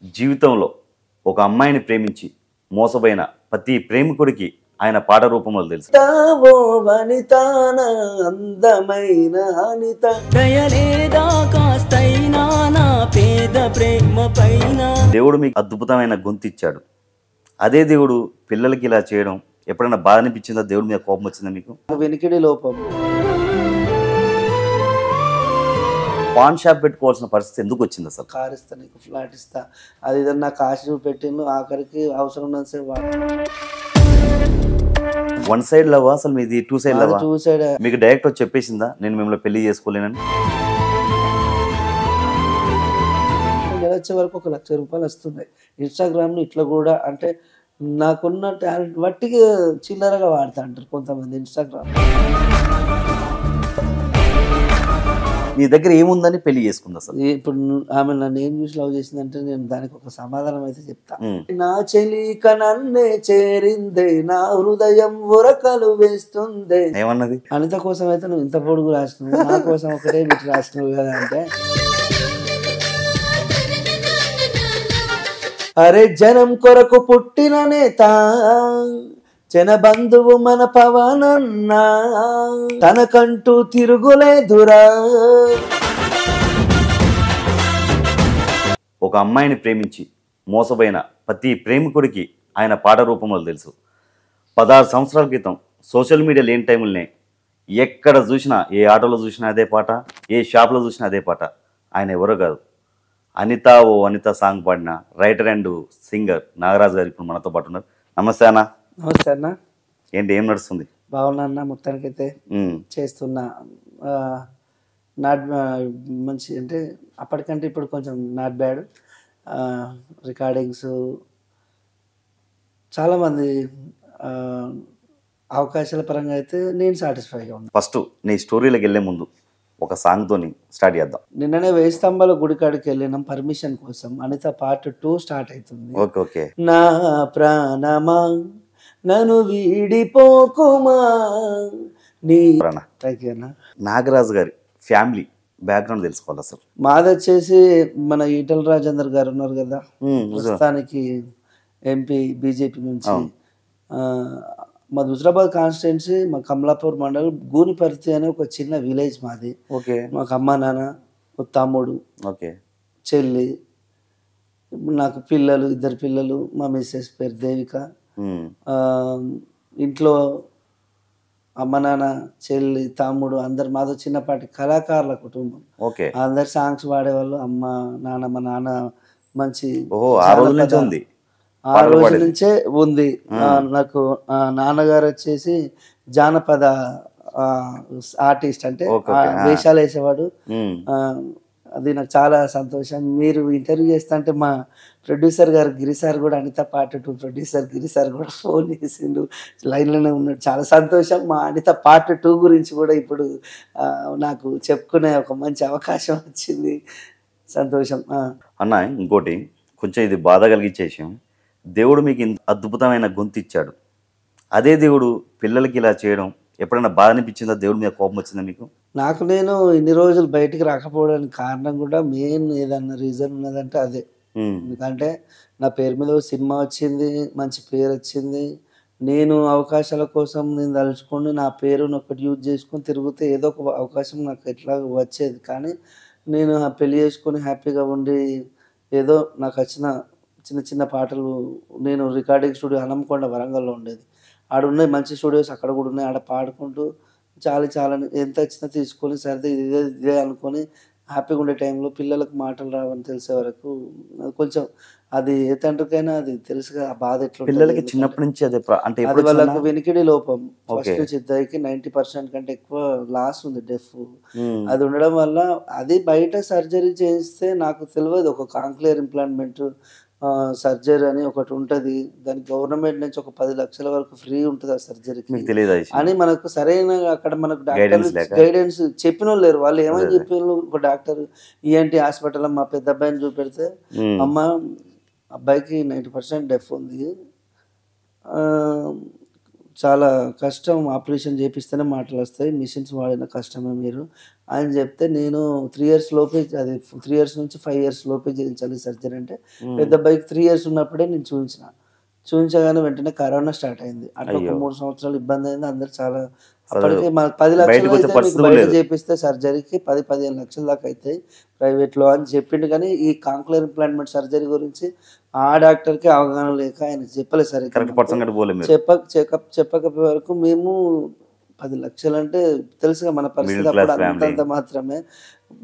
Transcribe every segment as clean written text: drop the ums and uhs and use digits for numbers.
జీవితంలో ఒక అమ్మాయిని ప్రేమించి మోసపోయిన ప్రతి ప్రేమికుడికి ఆయన పాట రూపంలో తెలుసు. తావో వనితాన అందమైన అనిత దయలేదా కాస్తైనా నా పేద ప్రేమ పైన. దేవుడు మీకు అద్భుతమైన గొంతు ఇచ్చాడు. అదే దేవుడు పిల్లలకి ఇలా చేయడం ఎప్పుడైనా బాధ అనిపించిందా? దేవుడి మీద కోపం వచ్చిందా మీకు? వెనికిడి లోపం. పాన్ షాప్ పెట్టుకోవాల్సిన పరిస్థితి ఎందుకు వచ్చింది అసలు? కార్ ఇస్తా, నీకు ఫ్లాట్ ఇస్తా, అది ఏదన్నా నాకు ఆశ చూపెట్టిండు, ఆఖరికి అవసరం ఉన్నది వన్ సైడ్ లవ్వా అసలు మీది? టూ సైడ్ లవ్వా? Two side. మీకు డైరెక్ట్ వచ్చి చెప్పేసిందా నేను మిమ్మల్ని పెళ్లి చేసుకోలేనని? నెల వచ్చే వరకు 1 లక్ష రూపాయలు వస్తున్నాయి. ఇన్స్టాగ్రామ్లో ఇట్లా కూడా అంటే నాకున్న టాలెంట్ వట్టిగా చిల్లరగా వాడుతా అంటారు కొంతమంది ఇన్స్టాగ్రామ్. నీ దగ్గర ఏముందని పెళ్లి చేసుకుంది అసలు? ఇప్పుడు ఆమె నన్ను ఏం చూసి లవ్ చేసిందంటే నేను దానికి ఒక సమాధానం అయితే చెప్తా. నా చెలిక నన్నే చేరిందే, నా హృదయం ఉరకలు వేస్తుందే. ఏమన్నది? అనిత కోసం అయితే నువ్వు ఇంత పొడుగు రాసినావు, నా కోసం ఒకటే బిట్ రాసినావు కదా అంటే, అరే జనం కొరకు పుట్టిన నేత, జన బంధువు మన పవనన్న, తనకంటూ తిరుగులేదురా. ఒక అమ్మాయిని ప్రేమించి మోసపోయిన ప్రతి ప్రేమికుడికి ఆయన పాట రూపంలో తెలుసు. 16 సంవత్సరాల క్రితం సోషల్ మీడియా లేని టైంలోనే ఎక్కడ చూసినా, ఏ ఆటోలో చూసినా అదే పాట, ఏ షాప్లో చూసినా అదే పాట. ఆయన ఎవరో కాదు, అనిత ఓ అనిత సాంగ్ పాడిన రైటర్ అండ్ సింగర్ నాగరాజు గారు ఇప్పుడు మనతో పాటు ఉన్నారు. నమస్తే అన్న. నమస్తే అన్న. ఏంటి, ఏం నడుస్తుంది? బాగున్నా అన్న, మొత్తానికైతే చేస్తున్నా. నాట్ మంచి అంటే అప్పటికంటే ఇప్పుడు కొంచెం నాట్ బ్యాడ్. రికార్డింగ్స్ చాలామంది అవకాశాల పరంగా అయితే నేను సాటిస్ఫైగా ఉన్నాను. ఫస్ట్ నీ స్టోరీలోకి వెళ్ళే ముందు ఒక సాంగ్తోని స్టార్ట్ చేద్దాం. నిన్ననే 1000 స్తంభాల గుడి కాడికి వెళ్ళినాం పర్మిషన్ కోసం. అనిత పార్ట్ 2 స్టార్ట్ అవుతుంది. Okay okay. నా ప్రాణమా నన్ను వీడిపోకుమా నీ. నాగరాజు గారి ఫ్యామిలీ బ్యాక్గ్రౌండ్ తెలుసుకోవాలి అసలు. మాది వచ్చేసి మన ఈటల రాజేందర్ గారు ఉన్నారు కదా, ప్రస్తుతానికి ఎంపీ బీజేపీ నుంచి. మా హుజరాబాద్ కాన్స్టిట్యున్సీ, మా కమలాపూర్ మండల్ గూనిపర్తి అనే ఒక చిన్న విలేజ్ మాది. ఓకే. మాకు అమ్మ నాన్న, ఒక తమ్ముడు, ఓకే, చెల్లి, నాకు పిల్లలు, 2 పిల్లలు. మా మిస్సెస్ పేరు దేవిక. ఇంట్లో అమ్మ నాన్న, చెల్లి, తమ్ముడు అందరు. మాతో చిన్నపాటి కళాకారుల కుటుంబం. ఓకే. అందరు సాంగ్స్ పాడేవాళ్ళు. అమ్మ నాన్న, మా నాన్న మంచి ఆ రోజు నుంచే ఉంది. నాకు నాన్నగారు వచ్చేసి జానపద ఆర్టిస్ట్, అంటే వేషాలు వేసేవాడు. అది నాకు చాలా సంతోషం. మీరు ఇంటర్వ్యూ చేస్తా అంటే మా ప్రొడ్యూసర్ గారు గిరిసార్ కూడా, అనిత పార్ట్ 2 ప్రొడ్యూసర్ గిరిసార్ కూడా ఫోన్ చేసిండు, లైన్లోనే ఉన్నాడు. చాలా సంతోషం. మా అనిత పార్ట్ 2 గురించి కూడా ఇప్పుడు నాకు చెప్పుకునే ఒక మంచి అవకాశం వచ్చింది. సంతోషం అన్న. ఇంకోటి కొంచెం ఇది బాధ కలిగించే విషయం, దేవుడు మీకు ఇంత అద్భుతమైన గొంతు ఇచ్చాడు. అదే దేవుడు పిల్లలకి ఇలా చేయడం ఎప్పుడైనా బాధ అనిపించిందా? దేవుడి మీద కోపం వచ్చిందా మీకు? నాకు నేను ఇన్ని రోజులు బయటికి రాకపోవడానికి కారణం కూడా మెయిన్ ఏదన్నా రీజన్ ఉన్నదంటే అదే. ఎందుకంటే నా పేరు మీద సినిమా వచ్చింది, మంచి పేరు వచ్చింది. నేను అవకాశాల కోసం నేను తలుచుకొని నా పేరుని ఒకటి యూజ్ చేసుకొని తిరిగితే ఏదో ఒక అవకాశం నాకు ఎట్లా వచ్చేది. కానీ నేను పెళ్లి చేసుకొని హ్యాపీగా ఉండి ఏదో నాకు వచ్చిన చిన్న చిన్న పాటలు, నేను రికార్డింగ్ స్టూడియో హనంకొండ వరంగల్లో ఉండేది, ఆడ ఉన్నాయి మంచి స్టూడియోస్, అక్కడ కూడా ఉన్నాయి. ఆడ పాడుకుంటూ చాలా ఎంత వచ్చినా తీసుకొని సరిదే ఇదే అనుకొని హ్యాపీగా ఉండే టైంలో పిల్లలకు మాటలు రావని తెలిసే వరకు కొంచెం అది ఏ తండ్రికైనా అది తెలుసుగా ఆ బాధ ఎట్లా. పిల్లలకి చిన్నప్పటి నుంచి అదే అంటే అది వాళ్ళకు వెనికిడి లోపం. ఫస్ట్ నుంచి 90% కంటే ఎక్కువ లాస్ ఉంది, డెఫ్. అది ఉండడం వల్ల అది బయట సర్జరీ చేస్తే నాకు తెలియదు. ఒక కాంక్లియర్ ఇంప్లాంట్మెంట్ సర్జరీ అని ఒకటి ఉంటుంది, దానికి గవర్నమెంట్ నుంచి ఒక 10 లక్షల వరకు ఫ్రీ ఉంటుంది ఆ సర్జరీకి అని మనకు సరైన అక్కడ మనకు డాక్టర్ గైడెన్స్ చెప్పిన వాళ్ళు లేరు. వాళ్ళు ఏమని చెప్పిన ఒక డాక్టర్ ఈఎన్టీ హాస్పిటల్ మా పెద్ద అబ్బాయిని చూపెడితే, అమ్మ అబ్బాయికి 90% డెఫ్ ఉంది, చాలా కష్టం, ఆపరేషన్ చేపిస్తేనే మాటలు వస్తాయి, మిషన్స్ వాడిన కష్టమే మీరు అని చెప్తే, నేను 3 ఇయర్స్ లోపే అది 3 ఇయర్స్ నుంచి 5 ఇయర్స్ లోపే చేయించాలి సర్జరీ అంటే, పెద్ద అబ్బాయికి 3 ఇయర్స్ ఉన్నప్పుడే నేను చూయించగానే వెంటనే కరోనా స్టార్ట్ అయింది. అట్లా ఒక అయ్యో 3 సంవత్సరాలు ఇబ్బంది అయింది. అందరు చాలా అసలు అప్పటికే మనకు 10 లక్షలు బయటకు వచ్చే అయితే మీకు పరిస్థితి బయట లేదు. చేపిస్తే సర్జరీకి 10-15 లక్షల దాకా అవుతాయి ప్రైవేట్లో అని చెప్పిండు. కానీ ఈ కాంక్లర్ ఇంప్లాంట్మెంట్ సర్జరీ గురించి ఆ డాక్టర్కి అవగాహన లేక ఆయన చెప్పలేదు సరిగ్గా. కరెక్ట్ పర్సన్ గట్ట పోలే మీరు. చెప్పకపోయే వరకు మేము 10 లక్షలు అంటే తెలుసుగా మన పరిస్థితి మిడిల్ అప్పుడు క్లాస్ ఫ్యామిలీ. అంతంత మాత్రమే,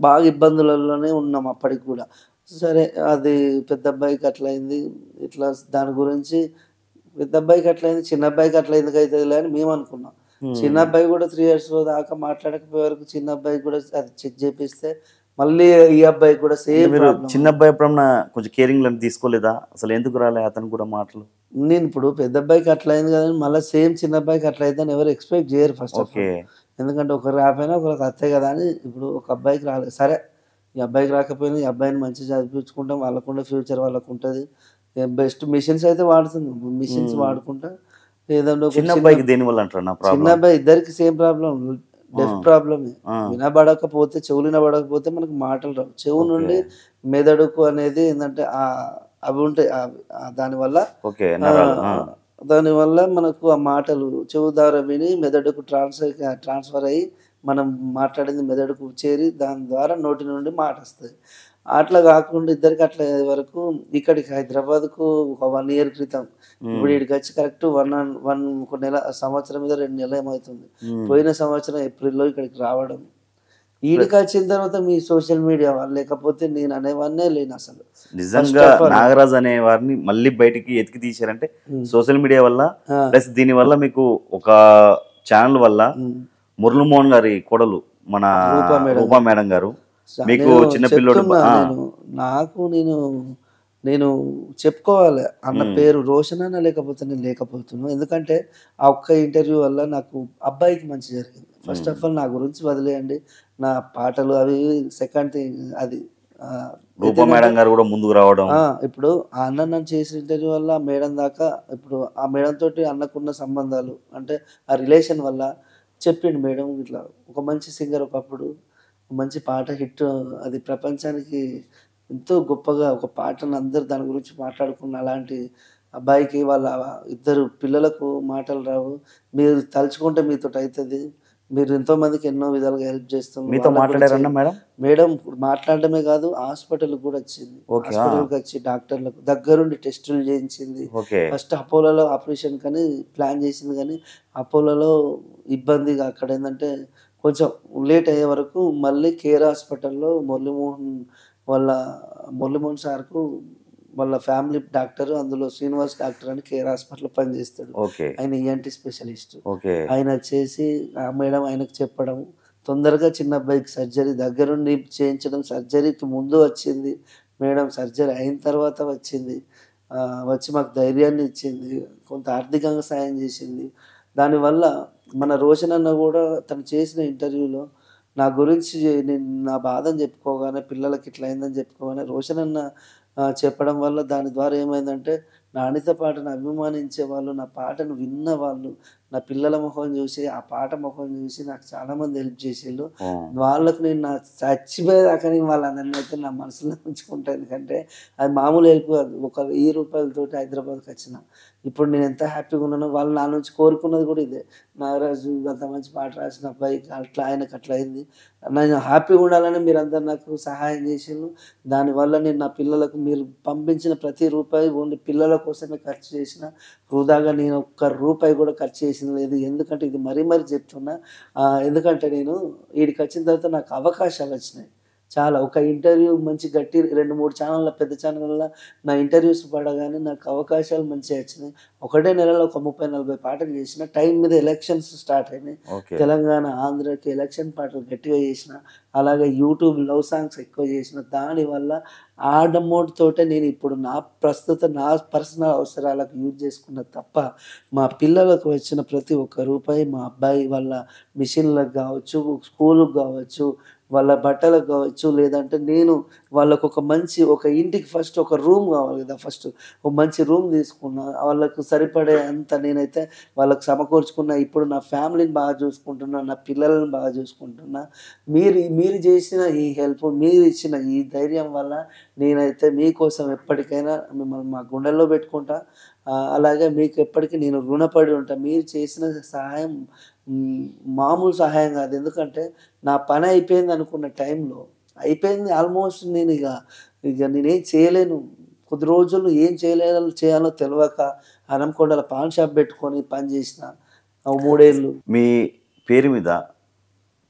బాగా ఇబ్బందులలోనే ఉన్నాం అప్పటికి కూడా. సరే అది పెద్ద అబ్బాయికి అట్లయింది, ఇట్లా దాని గురించి పెద్ద అబ్బాయికి అట్లయింది, చిన్న అబ్బాయికి అట్లా ఎందుకు అవుతుందిలే అని మేము అనుకున్నాం. చిన్న అబ్బాయి కూడా 3 ఇయర్స్ దాకా మాట్లాడకపోయే వరకు చిన్న అబ్బాయి కూడా అది చెక్ చేపిస్తే మళ్ళీ ఈ అబ్బాయి కూడా సేమ్ మీరు ప్రాబ్లం. చిన్న అబ్బాయి ఎప్పుడన్నా కొంచెం కేరింగ్ లాంటి తీసుకోలేదా? అసలు ఎందుకు రాలే అతను కూడా మాటలు? నేను ఇప్పుడు పెద్ద అబ్బాయికి అట్లా అయింది కదా, మళ్ళీ సేమ్ చిన్న అబ్బాయికి అట్లా అయిందని ఎవరు ఎక్స్పెక్ట్ చేయరు ఫస్ట్ ఆఫ్ ఓకే. ఆల్. ఎందుకంటే ఒకరు రాకపోయినా ఒకరికి వస్తాయి కదా అని. ఇప్పుడు ఒక అబ్బాయికి రాలేదు, సరే ఈ అబ్బాయికి రాకపోయినా ఈ అబ్బాయిని మంచిగా చదివించుకుంటాం, వాళ్ళకుండా ఫ్యూచర్ వాళ్ళకు ఉంటుంది. బెస్ట్ మిషన్స్ అయితే వాడుతుంది, మిషన్స్ వాడుకుంటా ఏదంటే ఒక చిన్న అబ్బాయికి దేనివల్ల అంటారు నా చిన్న ప్రాబ్లం? అబ్బాయి ఇద్దరికి సేమ్ ప్రాబ్లం, డెఫ్ ప్రాబ్లమే. వినబడకపోతే, చెవులు వినబడకపోతే మనకు మాటలు రావు. చెవు నుండి మెదడుకు అనేది ఏంటంటే అవి ఉంటాయి, దానివల్ల ఓకే నరాలు. దానివల్ల మనకు ఆ మాటలు చెవు ద్వారా విని మెదడుకు ట్రాన్స్ఫర్ అయ్యి మనం మాట్లాడింది మెదడుకు చేరి దాని ద్వారా నోటి నుండి మాట వస్తుంది. అట్లా కాకుండా ఇద్దరికి అట్లా అయ్యే వరకు ఇక్కడికి హైదరాబాద్కు ఒక 1 ఇయర్ క్రితం, ఇప్పుడు ఇక్కడికి వచ్చి కరెక్ట్ ఒక నెల, సంవత్సరం మీద 2 నెలలు ఏమవుతుంది. పోయిన సంవత్సరం ఏప్రిల్లో ఇక్కడికి రావడం, ఈడికి వచ్చిన తర్వాత మీ సోషల్ మీడియా వాళ్ళు, లేకపోతే నేను అనేవాన్నే లేను అసలు. నిజంగా నాగరాజ్ అనే వారిని మళ్ళీ బయటికి ఎతికి తీశారంటే సోషల్ మీడియా వల్ల, ప్లస్ దీని వల్ల మీకు ఒక ఛానల్ వల్ల మురళీమోహన్ గారి కోడలు మన రూపా మేడం గారు మీకు చిన్నపిల్లడు నాకు నేను చెప్పుకోవాలి అన్న పేరు రోషన్ అన్న, లేకపోతే నేను లేకపోతున్నాను. ఎందుకంటే ఆ ఒక్క ఇంటర్వ్యూ వల్ల నాకు అబ్బాయికి మంచి జరిగింది. ఫస్ట్ ఆఫ్ ఆల్ నా గురించి వదిలేయండి, నా పాటలు అవి సెకండ్ థింగ్. అది రూపా మేడం గారు కూడా ముందుకు రావడం, ఇప్పుడు ఆ అన్న నన్ను చేసిన ఇంటర్వ్యూ వల్ల మేడం దాకా, ఇప్పుడు ఆ మేడం తోటి అన్నకున్న సంబంధాలు అంటే ఆ రిలేషన్ వల్ల చెప్పిండు, మేడం ఇట్లా ఒక మంచి సింగర్, ఒకప్పుడు మంచి పాట హిట్, అది ప్రపంచానికి ఎంతో గొప్పగా ఒక పాటను అందరు దాని గురించి మాట్లాడుకున్న అలాంటి అబ్బాయికి వాళ్ళ 2 పిల్లలకు మాటలు రావు, మీరు తలుచుకుంటే మీతో అవుతుంది, మీరు ఎంతోమందికి ఎన్నో విధాలుగా హెల్ప్ చేస్తుంది. మీతో మాట్లాడారన్నా మేడం? మేడం మాట్లాడడమే కాదు, హాస్పిటల్కి కూడా వచ్చింది. హాస్పిటల్కి వచ్చి డాక్టర్లకు దగ్గరుండి టెస్టులు చేయించింది. ఫస్ట్ అపోలోలో ఆపరేషన్ కానీ ప్లాన్ చేసింది, కానీ అపోలోలో ఇబ్బందిగా అక్కడ ఏంటంటే కొంచెం లేట్ అయ్యే వరకు మళ్ళీ కేర్ హాస్పిటల్లో మురళీమోహన్ సార్కు వాళ్ళ ఫ్యామిలీ డాక్టర్, అందులో శ్రీనివాస్ డాక్టర్ అని కేర్ హాస్పిటల్లో పనిచేస్తాడు. ఆయన ఈఎన్టీ స్పెషలిస్ట్. ఆయన వచ్చేసి ఆ మేడం ఆయనకు చెప్పడం, తొందరగా చిన్న అబ్బాయికి సర్జరీ దగ్గరుండి చేయించడం. సర్జరీకి ముందు వచ్చింది మేడం, సర్జరీ అయిన తర్వాత వచ్చింది, వచ్చి మాకు ధైర్యాన్ని ఇచ్చింది, కొంత ఆర్థికంగా సాయం చేసింది. దానివల్ల మన రోషన్ అన్న కూడా తను చేసిన ఇంటర్వ్యూలో నా గురించి నేను నా బాధని చెప్పుకోగానే, పిల్లలకి ఇట్లా అయిందని చెప్పుకోగానే రోషన్ అన్న చెప్పడం వల్ల దాని ద్వారా ఏమైందంటే, నానిత పాటను అభిమానించే వాళ్ళు, నా పాటను విన్న వాళ్ళు, నా పిల్లల ముఖం చూసి, ఆ పాట ముఖం చూసి నాకు చాలామంది హెల్ప్ చేసేళ్ళు. వాళ్ళకు నేను నా చచ్చిపోయేదాకా నేను వాళ్ళందరినీ అయితే నా మనసులో ఉంచుకుంటాను. ఎందుకంటే అది మామూలు హెల్ప్ కాదు. ఒక 1000 రూపాయలతోటి హైదరాబాద్కి వచ్చిన ఇప్పుడు నేను ఎంత హ్యాపీగా ఉన్నానో, వాళ్ళు నా నుంచి కోరుకున్నది కూడా ఇదే. నాగరాజు అంత మంచి పాట రాసిన అబ్బాయికి అట్లా, ఆయనకు అట్లా అయింది, నేను హ్యాపీగా ఉండాలని మీరందరూ నాకు సహాయం చేసిండ్రు. దానివల్ల నేను నా పిల్లలకు మీరు పంపించిన ప్రతి రూపాయి ఓన్లీ పిల్లల కోసమే ఖర్చు చేసిన, వృధాగా నేను ఒక్క రూపాయి కూడా ఖర్చు చేసిన లేదు. ఎందుకంటే ఇది మరీ చెప్తున్నా, ఎందుకంటే నేను వీడికి వచ్చిన తర్వాత నాకు అవకాశాలు వచ్చినాయి చాలా. ఒక ఇంటర్వ్యూ మంచి గట్టి 2-3 ఛానళ్ళ, పెద్ద ఛానళ్ళ నా ఇంటర్వ్యూస్ పడగానే నాకు అవకాశాలు మంచిగా వచ్చినాయి. ఒకటే నెలలో ఒక 30-40 పాటలు చేసిన. టైం మీద ఎలక్షన్స్ స్టార్ట్ అయినాయి, తెలంగాణ ఆంధ్రకి ఎలక్షన్ పాటలు గట్టిగా చేసిన. అలాగే యూట్యూబ్ లవ్ సాంగ్స్ ఎక్కువ చేసిన. దానివల్ల ఆ అమౌంట్ తోటే నేను ఇప్పుడు నా పర్సనల్ అవసరాలకు యూజ్ చేసుకున్న తప్ప, మా పిల్లలకు వచ్చిన ప్రతి ఒక్క రూపాయి, మా అబ్బాయి వాళ్ళ మిషన్లకు కావచ్చు, స్కూల్కి కావచ్చు, వాళ్ళ బట్టలకు కావచ్చు, లేదంటే నేను వాళ్ళకు ఒక ఇంటికి ఫస్ట్ ఒక రూమ్ కావాలి కదా, ఫస్ట్ ఒక మంచి రూమ్ తీసుకున్నా, వాళ్ళకు సరిపడే అంత నేనైతే వాళ్ళకు సమకూర్చుకున్నా. ఇప్పుడు నా ఫ్యామిలీని బాగా చూసుకుంటున్నా, నా పిల్లల్ని బాగా చూసుకుంటున్నా. మీరు చేసిన ఈ హెల్ప్, మీరు ఇచ్చిన ఈ ధైర్యం వల్ల నేనైతే మీకోసం ఎప్పటికైనా మిమ్మల్ని మా గుండెల్లో పెట్టుకుంటా. అలాగే మీకు ఎప్పటికీ నేను రుణపడి ఉంటా. మీరు చేసిన సహాయం మామూలు సహాయం కాదు. ఎందుకంటే నా పని అయిపోయింది అనుకున్న టైంలో అయిపోయింది ఆల్మోస్ట్. నేను ఇక నేనేం చేయలేను. కొద్ది రోజులు ఏం చేయాలో తెలియక హనంకొండల పాన్ షాప్ పెట్టుకొని పని చేసిన 3 ఏళ్ళు. మీ పేరు మీద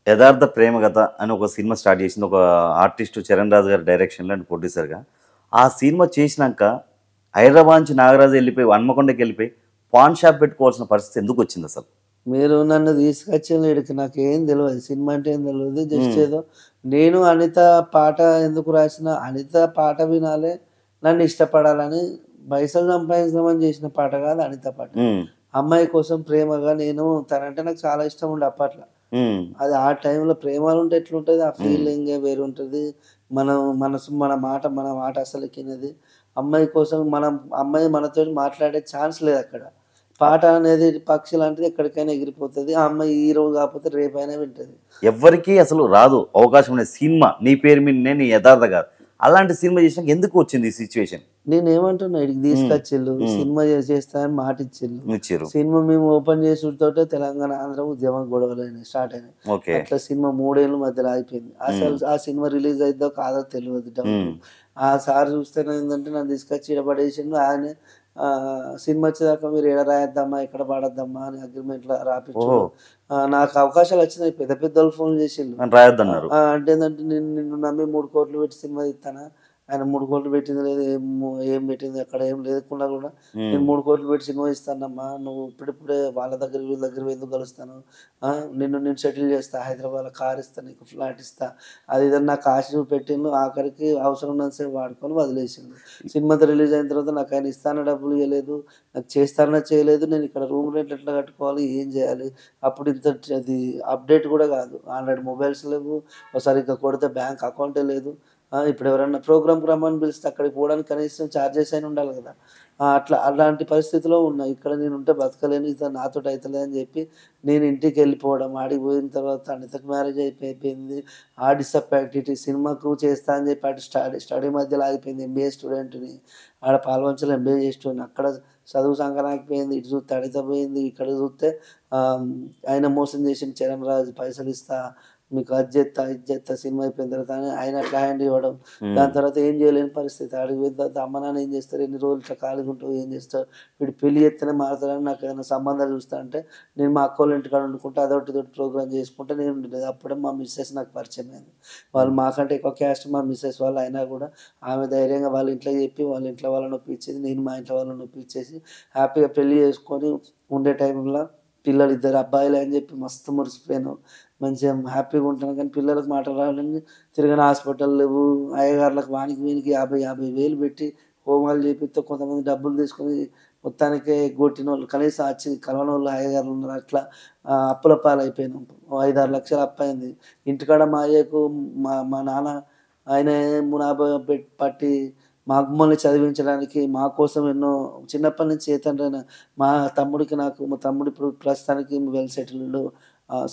యథార్థ ప్రేమకథ అని ఒక సినిమా స్టార్ట్ చేసింది ఒక ఆర్టిస్టు చరణ్ రాజు గారి డైరెక్షన్లో అండ్ ప్రొడ్యూసర్గా. ఆ సినిమా చేసినాక హైదరాబాద్ నుంచి నాగరాజు వెళ్ళిపోయి హన్మకొండకి వెళ్ళిపోయి పాన్ షాప్ పెట్టుకోవాల్సిన పరిస్థితి ఎందుకు వచ్చింది అసలు? మీరు నన్ను తీసుకొచ్చిన వీడికి నాకు ఏం తెలియదు, సినిమా అంటే ఏం తెలియదు. జస్ట్ ఏదో నేను అనిత పాట ఎందుకు రాసిన, అనిత పాట వినాలి, నన్ను ఇష్టపడాలని పైసలు సంపాదించమని చేసిన పాట కాదు అనిత పాట. అమ్మాయి కోసం ప్రేమగా నేను, తనంటే నాకు చాలా ఇష్టం ఉండే అప్పట్లో. అది ఆ టైంలో ప్రేమలు ఉంటే ఎట్లుంటుంది, ఆ ఫీలింగ్ వేరు ఉంటుంది. మనం మనసు మన మాట అసలు ఎక్కినది. అమ్మాయి కోసం అమ్మాయి మనతో మాట్లాడే ఛాన్స్ లేదు అక్కడ. పాట అనేది పక్షి లాంటిది, ఎక్కడికైనా ఎగిరిపోతుంది. ఆ అమ్మాయి ఈ రోజు కాకపోతే రేపైనా వింటది. ఎవరికి అసలు రాదు అవకాశం ఉండే సినిమా నీ పేరు మీద నీ యథార్థ కాదు. అలాంటి సినిమా చేసినాక ఎందుకు వచ్చింది ఈ సిచ్యువేషన్? నేను ఏమంటున్నా, ఇక్కడికి తీసుకొచ్చిళ్ళు, సినిమా చేస్తానని మాట ఇచ్చిళ్ళు. సినిమా మేము ఓపెన్ చేసుడుతోటే తెలంగాణ ఆంధ్ర ఉద్యమం గొడవలు స్టార్ట్ అయినాయి. అట్లా సినిమా 3 ఏళ్ళ మధ్యలో అయిపోయింది. అసలు ఆ సినిమా రిలీజ్ అయిద్దో కాదో తెలియదు. ఆ సార్ చూస్తేనే ఏంటంటే నన్ను తీసుకొచ్చి ఇడబడేసిండు. ఆయన సినిమా వచ్చేదాకా మీరు ఎక్కడ రాయొద్దమ్మా, ఎక్కడ పాడొద్దమ్మా అని అగ్రిమెంట్లో రాపించు. నాకు అవకాశాలు వచ్చినాయి, పెద్ద పెద్దోళ్ళు ఫోన్ చేసిండు రాయొద్దన్నారు. అంటే ఏంటంటే నిన్ను నమ్మి 3 కోట్లు పెట్టి సినిమా తీస్తానా, ఆయన 3 కోట్లు పెట్టింది లేదు, ఏం పెట్టింది అక్కడ ఏం లేకుండా కూడా నేను 3 కోట్లు పెట్టి సినిమా ఇస్తానమ్మా, నువ్వు ఇప్పుడిప్పుడే వాళ్ళ దగ్గర వీళ్ళ దగ్గర ఎందుకు కలుస్తాను, నేను సెటిల్ చేస్తా, హైదరాబాద్లో కార్ ఇస్తా, నీకు ఫ్లాట్ ఇస్తా, అది ఇదని నాకు ఆశ పెట్టిండు. ఆఖరికి అవసరం ఉన్నంతసేపు వాడుకొని వదిలేసిండు. సినిమా రిలీజ్ అయిన తర్వాత నాకు ఆయన ఇస్తాన డబ్బులు ఇవ్వలేదు, నాకు చేస్తానో చేయలేదు. నేను ఇక్కడ రూమ్ రెంట్ ఎట్లా కట్టుకోవాలి, ఏం చేయాలి, అప్పుడు ఇంత అది అప్డేట్ కూడా కాదు, ఆండ్రాయిడ్ మొబైల్స్ లేవు, సరిగ్గా కొడితే బ్యాంక్ అకౌంటే లేదు. ఇప్పుడు ఎవరన్నా ప్రోగ్రామ్కి రమ్మని పిలిస్తే అక్కడికి పోవడానికి కనీసం ఛార్జెస్ అయినా ఉండాలి కదా. అలాంటి పరిస్థితిలో ఉన్నా. ఇక్కడ నేను ఉంటే బతకలేను, ఇది నాతో అవుతలేదు అని చెప్పి నేను ఇంటికి వెళ్ళిపోవడం. ఆడికి పోయిన తర్వాత అనితకు మ్యారేజ్ అయిపోయింది. ఆ డిసప్పాయింట్ సినిమాకు చేస్తా అని చెప్పి అటు స్టడీ మధ్యలో ఆగిపోయింది. ఎంబీఏ స్టూడెంట్ని ఆడ పాల్వంచలో ఎంబీఏ చేస్తుండే, అక్కడ చదువు సంకరాకపోయింది. ఇటు చూస్తే అనిత పోయింది, ఇక్కడ చూస్తే ఆయన మోసం చేసిన చరణ్ రాజు పైసలు ఇస్తా, మీకు అది చేస్తా సినిమా అయిపోయిన తర్వాత ఆయన అట్లా హ్యాండ్ ఇవ్వడం. దాని తర్వాత ఏం చేయలేని పరిస్థితి. అడిగి పోయిన తర్వాత అమ్మ నాన్న ఏం చేస్తారు, ఎన్ని రోజులు ఇట్లా ఖాళీగా ఉంటావు, ఏం చేస్తావు, వీడు పెళ్లి చేస్తేనే మారుతాడని నాకు ఏదైనా సంబంధాలు చూస్తా అంటే నేను మా అక్క వాళ్ళ ఇంటికాడ వండుకుంటే అదొకటి ప్రోగ్రామ్ చేసుకుంటే నేను ఉండలేదు. అప్పుడే మా మిస్సెస్ నాకు పరిచయం అయింది. వాళ్ళు మాకంటే ఎక్కువ క్యాస్ట్ మా మిస్సెస్ వాళ్ళు, అయినా కూడా ఆమె ధైర్యంగా వాళ్ళ ఇంట్లో చెప్పి వాళ్ళ ఇంట్లో వాళ్ళని ఒప్పించేది, నేను మా ఇంట్లో వాళ్ళని ఒప్పించేసి హ్యాపీగా పెళ్లి చేసుకొని ఉండే టైంలో పిల్లలు 2 అబ్బాయిలు అని చెప్పి మస్తు మురిసిపోయాను. మంచిగా హ్యాపీగా ఉంటాను. కానీ పిల్లలకు మాట రావాలని తిరిగిన హాస్పిటల్ లేవు. అయ్యగారులకు వానికి వీనికి 50 వేలు పెట్టి హోమాలు చేపిస్తే కొంతమంది డబ్బులు తీసుకొని మొత్తానికే కొట్టిన వాళ్ళు, కనీసం వచ్చి కలవని వాళ్ళు అయ్యగారులు ఉన్నారు. అట్లా అప్పుల పాలైపోయినాం. 5-6 లక్షలు అప్పయింది. ఇంటికాడ మా అయ్యకు మా నాన్న ఆయన మునాభా పట్టి మా అమ్మల్ని చదివించడానికి మా కోసం ఎన్నో చిన్నప్పటి నుంచి చేతండ్రైన మా తమ్ముడు ఇప్పుడు ప్రస్తుతానికి వెల్ సెటిల్డ్,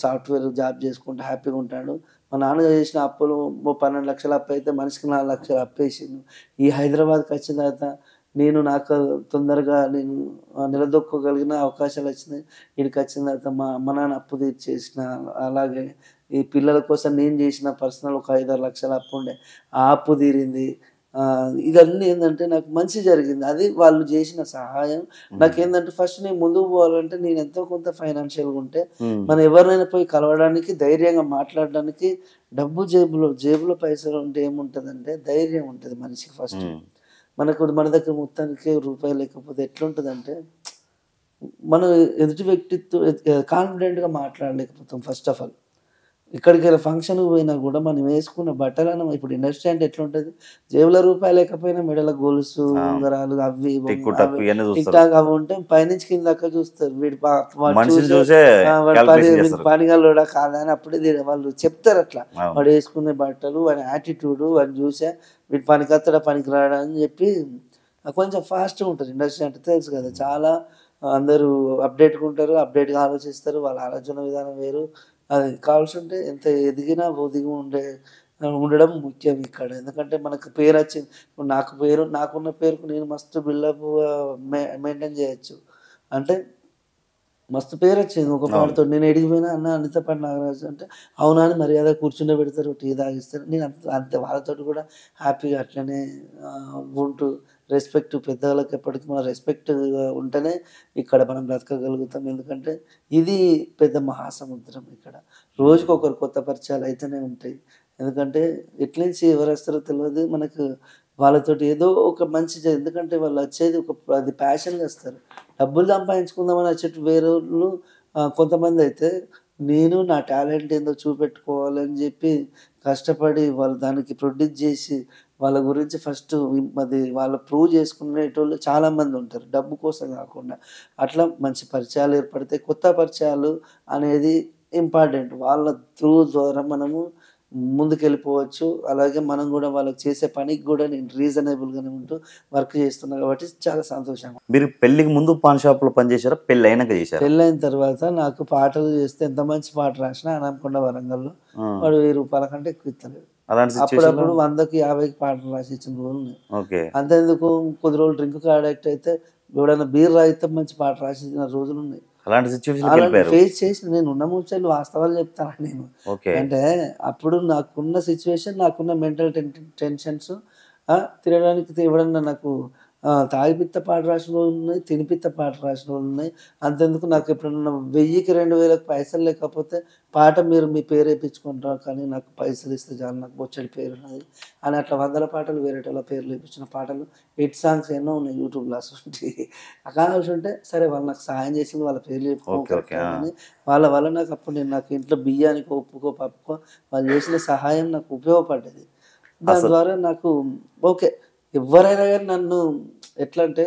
సాఫ్ట్వేర్ జాబ్ చేసుకుంటూ హ్యాపీగా ఉంటాడు. మా నాన్న చేసిన అప్పులు 12 లక్షలు అప్పు అయితే మనిషికి 4 లక్షలు అప్పేసిండు. ఈ హైదరాబాద్కి వచ్చిన తర్వాత నాకు తొందరగా నిలదొక్కగలిగిన అవకాశాలు వచ్చినాయి. ఇక్కడికి వచ్చిన తర్వాత మా అమ్మ నాన్న అప్పు తీర్చేసిన, అలాగే ఈ పిల్లల కోసం నేను చేసిన పర్సనల్ ఒక 5-6 లక్షల అప్పు ఉండే, ఆ అప్పు తీరింది. ఇవన్నీ ఏంటంటే నాకు మంచి జరిగింది. అది వాళ్ళు చేసిన సహాయం. నాకేంటంటే ఫస్ట్ నేను ముందుకు పోవాలంటే నేను ఎంతో కొంత ఫైనాన్షియల్గా ఉంటే మనం ఎవరినైనా పోయి కలవడానికి, ధైర్యంగా మాట్లాడడానికి, డబ్బు జేబులో పైసలు ఉంటే ఏముంటుందంటే ధైర్యం ఉంటుంది మనిషికి. ఫస్ట్ మన దగ్గర మొత్తానికి రూపాయలు లేకపోతే ఎట్లుంటుందంటే మనం ఎదుటి వ్యక్తితో కాన్ఫిడెంట్గా మాట్లాడలేకపోతాం. ఫస్ట్ ఆఫ్ ఆల్ ఇక్కడికి ఫంక్షన్కి పోయినా కూడా మనం వేసుకున్న బట్టలను ఇప్పుడు ఇండస్ట్రీ అంటే ఎట్లుంటది, జేబులో రూపాయి లేకపోయినా మెడల గొలుసు ఉంగరాలు అవి ఇవి టిక్కు అవి టక్కు ఇవన్నీ టిక్ చూస్తారు. టాక్ అవి ఉంటే పైనుంచి కింద దాకా చూస్తారు. వాడు మనిషిని చూసే చూసే వాడు క్యాల్కులేషన్ చేస్తారు. పనిగలోడా కాదా అని అప్పుడే వాళ్ళు చెప్తారు అట్లా. అవును. వాడు వేసుకునే బట్టలు, వాడి యాటిట్యూడ్, వాడిని చూసే వీడు పనికొత్తడా పనికి రాడా అని చెప్పి కొంచెం ఫాస్ట్గా ఉంటుంది ఇండస్ట్రీ అంటే తెలుసు కదా. చాలా అందరూ అప్డేట్గా ఉంటారు, అప్డేట్గా ఆలోచిస్తారు, వాళ్ళ ఆలోచన విధానం వేరు. అది కావాల్సి ఉంటే ఎంత ఎదిగినా ఒదిగి ఉండడం ముఖ్యం ఇక్కడ. ఎందుకంటే మనకు పేరు వచ్చింది. ఇప్పుడు నాకున్న పేరుకు నేను మస్తు బిల్డప్ మెయింటైన్ చేయొచ్చు. అంటే మస్తు పేరు వచ్చింది ఒక పాటతో. నేను ఎడిగిపోయినా అన్న అనిత పాట నాగరాజు అంటే అవునా అని మర్యాద కూర్చుండే పెడతారు, టీ తాగిస్తారు. నేను అంతే వాళ్ళతో కూడా హ్యాపీగా అట్లనే ఉంటూ రెస్పెక్ట్ పెద్దవాళ్ళకి ఎప్పటికీ మన రెస్పెక్ట్ ఉంటేనే ఇక్కడ మనం బ్రతకగలుగుతాం. ఎందుకంటే ఇది పెద్ద మహాసముద్రం. ఇక్కడ రోజుకొకరు కొత్త పరిచయాలు అయితేనే ఉంటాయి. ఎందుకంటే ఎట్నుంచి ఎవరు వస్తారో తెలియదు మనకు. వాళ్ళతోటి ఏదో ఒక మంచి ఎందుకంటే వాళ్ళు వచ్చేది అది ప్యాషన్గా వస్తారు. డబ్బులు సంపాదించుకుందామని వచ్చేటి వేరేళ్ళు కొంతమంది అయితే నేను నా టాలెంట్ ఏందో చూపెట్టుకోవాలని చెప్పి కష్టపడి వాళ్ళు దానికి ప్రొడ్యూస్ చేసి వాళ్ళ గురించి ఫస్ట్ అది వాళ్ళు ప్రూవ్ చేసుకునేటోళ్ళు చాలామంది ఉంటారు, డబ్బు కోసం కాకుండా. అట్లా మంచి పరిచయాలు ఏర్పడితే కొత్త పరిచయాలు అనేది ఇంపార్టెంట్. వాళ్ళ ద్వారా మనము ముందుకెళ్ళిపోవచ్చు. అలాగే మనం కూడా వాళ్ళకి చేసే పనికి కూడా నేను రీజనబుల్గానే ఉంటూ వర్క్ చేస్తున్నా కాబట్టి చాలా సంతోషంగా. మీరు పెళ్లికి ముందు పాన్ షాప్ లో పనిచేశారా, పెళ్లి అయినాక చేశారా? పెళ్ళైన తర్వాత నాకు పాటలు చేస్తే ఎంత మంచి పాట రాసినా అనకొండ వరంగల్లో వాడు 1000 రూపాయల కంటే ఎక్కువ ఇస్తలేడు. అలాంటి అప్పుడప్పుడు 100కి 50కి పాటలు రాసి ఇచ్చిన రోజులు ఉన్నాయి. ఓకే. అంతేందుకు కొద్ది రోజులు డ్రింక్ అడిక్ట్ అయితే ఎవడైనా బీర్ రాయితే మంచి పాట రాసిన రోజులు ఉన్నాయి. అలాంటి సిచ్యువేషన్ అలాంటి ఫేస్ చేసి నేను ఉన్న ముచ్చట్లు వాస్తవాలు చెప్తాను నేను. ఓకే. అంటే అప్పుడు నాకున్న సిచ్యువేషన్, నాకున్న మెంటల్ టెన్షన్స్, తినడానికి ఎవడన్నా నాకు తాగిపిత్త పాట రాసిన రోజులు ఉన్నాయి, తినిపిత్త పాట రాసిన రోజులు ఉన్నాయి. అంతెందుకు నాకు ఎప్పుడన్నా 1000కి 2000కి పైసలు లేకపోతే పాట మీరు మీ పేరు వేయించుకుంటారు కానీ నాకు పైసలు ఇస్తే చాలు, నాకు బొచ్చడి పేరు ఉన్నది అని అట్లా 100 పాటలు వేరేటోళ్ళ పేర్లు వేయించిన పాటలు, హిట్ సాంగ్స్ ఎన్నో ఉన్నాయి యూట్యూబ్లో. అసలు కావాల్సి ఉంటే సరే వాళ్ళు నాకు సహాయం చేసింది, వాళ్ళ పేర్లు చెప్పుకోవాలి. వాళ్ళ వల్ల నాకు ఇంట్లో బియ్యానికి ఉప్పుకో పప్పుకో వాళ్ళు చేసిన సహాయం నాకు ఉపయోగపడ్డది. దాని ద్వారా నాకు ఓకే. ఎవరైనా కానీ నన్ను ఎట్లా అంటే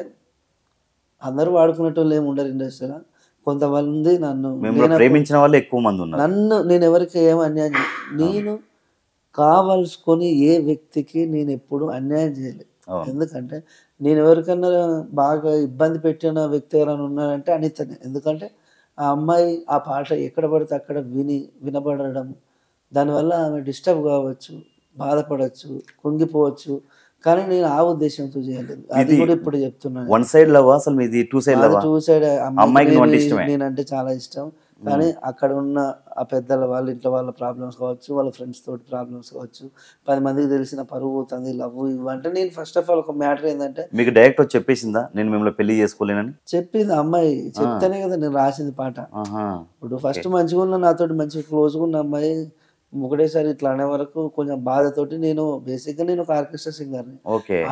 అందరూ వాడుకునేటోళ్ళు ఏమి ఉండరు ఇండస్ట్రీలో. కొంతమంది ప్రేమించిన వాళ్ళు ఎక్కువ మంది ఉన్నారు. నేను ఎవరికి ఏం అన్యాయం నేను కావాల్సుకొని ఏ వ్యక్తికి నేను ఎప్పుడు అన్యాయం చేయలేదు. ఎందుకంటే నేను ఎవరికన్నా బాగా ఇబ్బంది పెట్టిన వ్యక్తి ఎవరైనా ఉన్నారంటే అనితనే. ఎందుకంటే ఆ అమ్మాయి ఆ పాట ఎక్కడ పడితే అక్కడ వినబడడం, దానివల్ల ఆమె డిస్టర్బ్ కావచ్చు, బాధపడవచ్చు, కుంగిపోవచ్చు. కానీ నేను ఆ ఉద్దేశంతో చేయలేదు. అది కూడా ఇప్పుడు చెప్తున్నాను. వన్ సైడ్ లవ్ అసలు మీది two side love? Two side. అమ్మాయికి నేనంటే చాలా ఇష్టం. కానీ అక్కడ ఉన్న ఆ పెద్దల వాళ్ళ ఇంట్లో వాళ్ళ ప్రాబ్లమ్స్ కావచ్చు, వాళ్ళ ఫ్రెండ్స్ తోటి ప్రాబ్లమ్స్ కావచ్చు, 10 మందికి తెలిసిన పరువు పోతుంది, లవ్ ఇవ్వంటే నేను ఫస్ట్ ఆఫ్ ఆల్ ఒక మ్యాటర్ ఏంటంటే మీకు డైరెక్ట్ వచ్చి చెప్పేసిందా నేను మిమ్మల్ని పెళ్లి చేసుకోలేనని? చెప్పింది అమ్మాయి. చెప్తేనే కదా నేను రాసింది పాట. ఇప్పుడు ఫస్ట్ మంచిగా ఉన్న నాతోటి మంచిగా క్లోజ్గా ఉన్న అమ్మాయి ఒకటేసారి ఇట్లా అనే వరకు కొంచెం బాధతోటి నేను బేసిక్గా నేను ఒక ఆర్కెస్ట్రా సింగర్ని.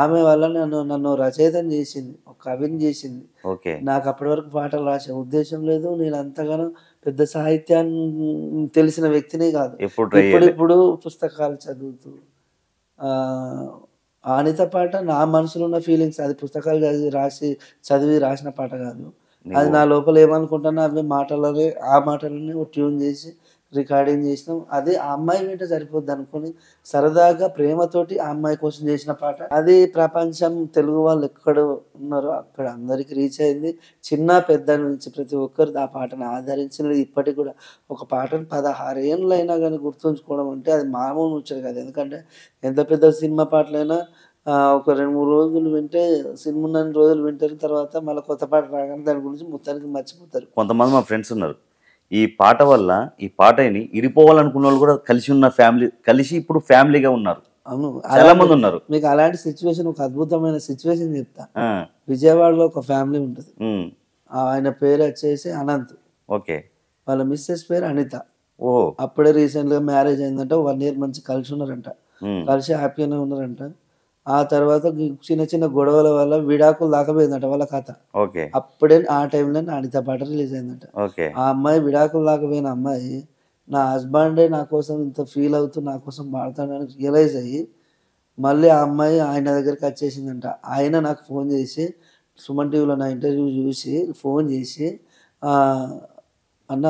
ఆమె వల్ల నన్ను రచయితని చేసింది, ఒక కవిని చేసింది. నాకు అప్పటి వరకు పాటలు రాసే ఉద్దేశం లేదు. నేను అంతగానో పెద్ద సాహిత్యాన్ని తెలిసిన వ్యక్తినే కాదు. ఇప్పుడు పుస్తకాలు చదువుతూ అనిత పాట నా మనసులో ఉన్న ఫీలింగ్స్, అది పుస్తకాలు చదివి రాసిన పాట కాదు. అది నా లోపల ఏమనుకుంటానో అవి ఆ మాటలని ట్యూన్ చేసి రికార్డింగ్ చేసినాం. అది ఆ అమ్మాయి వెంట సరిపోద్ది అనుకుని సరదాగా ప్రేమతోటి ఆ అమ్మాయి కోసం చేసిన పాట. అది ప్రపంచం తెలుగు వాళ్ళు ఎక్కడ ఉన్నారో అక్కడ అందరికి రీచ్ అయింది. చిన్న పెద్ద నుంచి ప్రతి ఒక్కరు ఆ పాటను ఆదరించినది. ఇప్పటికి కూడా ఒక పాటను 16 ఏళ్ళు అయినా కానీ గుర్తుంచుకోవడం అంటే అది మామూలు ముచ్చట కాదు. ఎందుకంటే ఎంత పెద్ద సినిమా పాటలైనా ఒక 2-3 రోజులు వింటే సినిమా ఉన్న రోజులు వింటారు, తర్వాత మళ్ళీ కొత్త పాట రాగానే దాని గురించి మొత్తానికి మర్చిపోతారు. కొంతమంది మా ఫ్రెండ్స్ ఉన్నారు, ఈ పాట వల్ల ఈ పాటని ఇరిపోవాలనుకున్న వాళ్ళు కూడా కలిసి ఇప్పుడు ఫ్యామిలీగా ఉన్నారు. అవును, చాలా మంది ఉన్నారు. మీకు అలాంటి సిచ్యువేషన్, ఒక అద్భుతమైన సిచ్యువేషన్ చెప్తా. విజయవాడలో ఒక ఫ్యామిలీ ఉంటుంది. ఆయన పేరు వచ్చేసి అనంత్. ఓకే. వాళ్ళ మిస్సెస్ పేరు అనిత. అప్పుడే రీసెంట్ గా మ్యారేజ్ అయిందంట. 1 year మంచి కలిసి ఉన్నారంట, కలిసి హ్యాపీగానే ఉన్నారంట. ఆ తర్వాత చిన్న చిన్న గొడవల వల్ల విడాకులు దాకపోయిందట వాళ్ళ కథ. అప్పుడే ఆ టైంలో అనిత పాట రిలీజ్ అయిందట. ఆ అమ్మాయి విడాకులు దాకపోయిన అమ్మాయి నా హస్బెండే నా కోసం ఇంత ఫీల్ అవుతూ నా కోసం పాడతాడని రియలైజ్ అయ్యి మళ్ళీ ఆ అమ్మాయి ఆయన దగ్గరికి వచ్చేసిందంట. ఆయన నాకు ఫోన్ చేసి సుమన్ టీవీలో నా ఇంటర్వ్యూ చూసి ఫోన్ చేసి అన్న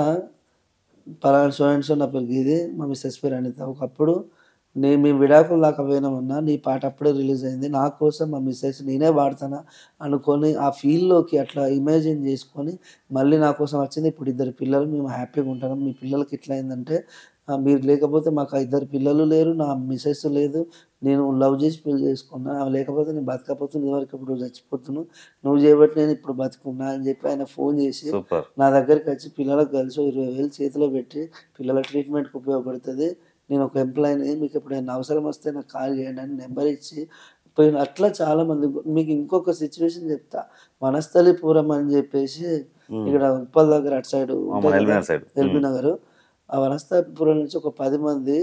పలానా సో అండ్ సో నా పేరు గీది, మా మిస్సెస్ పేరు అనిత. ఒకప్పుడు మేము విడాకులు దాకా పోయినామన్నా, నీ పాట అప్పుడే రిలీజ్ అయింది, నా కోసం మా మిస్సెస్ నేనే పాడతానా అనుకొని ఆ ఫీల్డ్లోకి అట్లా ఇమాజిన్ చేసుకొని మళ్ళీ నా కోసం వచ్చింది. ఇప్పుడు 2 పిల్లలు, మేము హ్యాపీగా ఉంటాం. మీ పిల్లలకి ఇట్లా అయిందంటే మీరు లేకపోతే మాకు 2 పిల్లలు లేరు, నా మిస్సెస్ లేదు, నేను లవ్ చేసి పెళ్లి చేసుకున్నా, లేకపోతే నేను బతకపోతున్నా, ఇదివరకు ఇప్పుడు చచ్చిపోతున్నాను, నువ్వు చేయబట్టి నేను ఇప్పుడు బతుకున్నా అని చెప్పి ఆయన ఫోన్ చేసి నా దగ్గరికి వచ్చి పిల్లలకు కలిసి 20,000 చేతిలో పెట్టి పిల్లల ట్రీట్మెంట్కి ఉపయోగపడుతుంది, నేను ఒక ఎంప్లాయీని, మీకు ఎప్పుడైనా అవసరం వస్తే నాకు కాల్ చేయండి అని నెంబర్ ఇచ్చి పోయిన. అట్లా చాలామంది. మీకు ఇంకొక సిచ్యువేషన్ చెప్తా. వనస్థలిపురం అని చెప్పేసి ఇక్కడ ఉప్పల్ దగ్గర అటు సైడ్ ఎల్బీ నగర్, ఆ వనస్థలిపురం నుంచి ఒక 10 మంది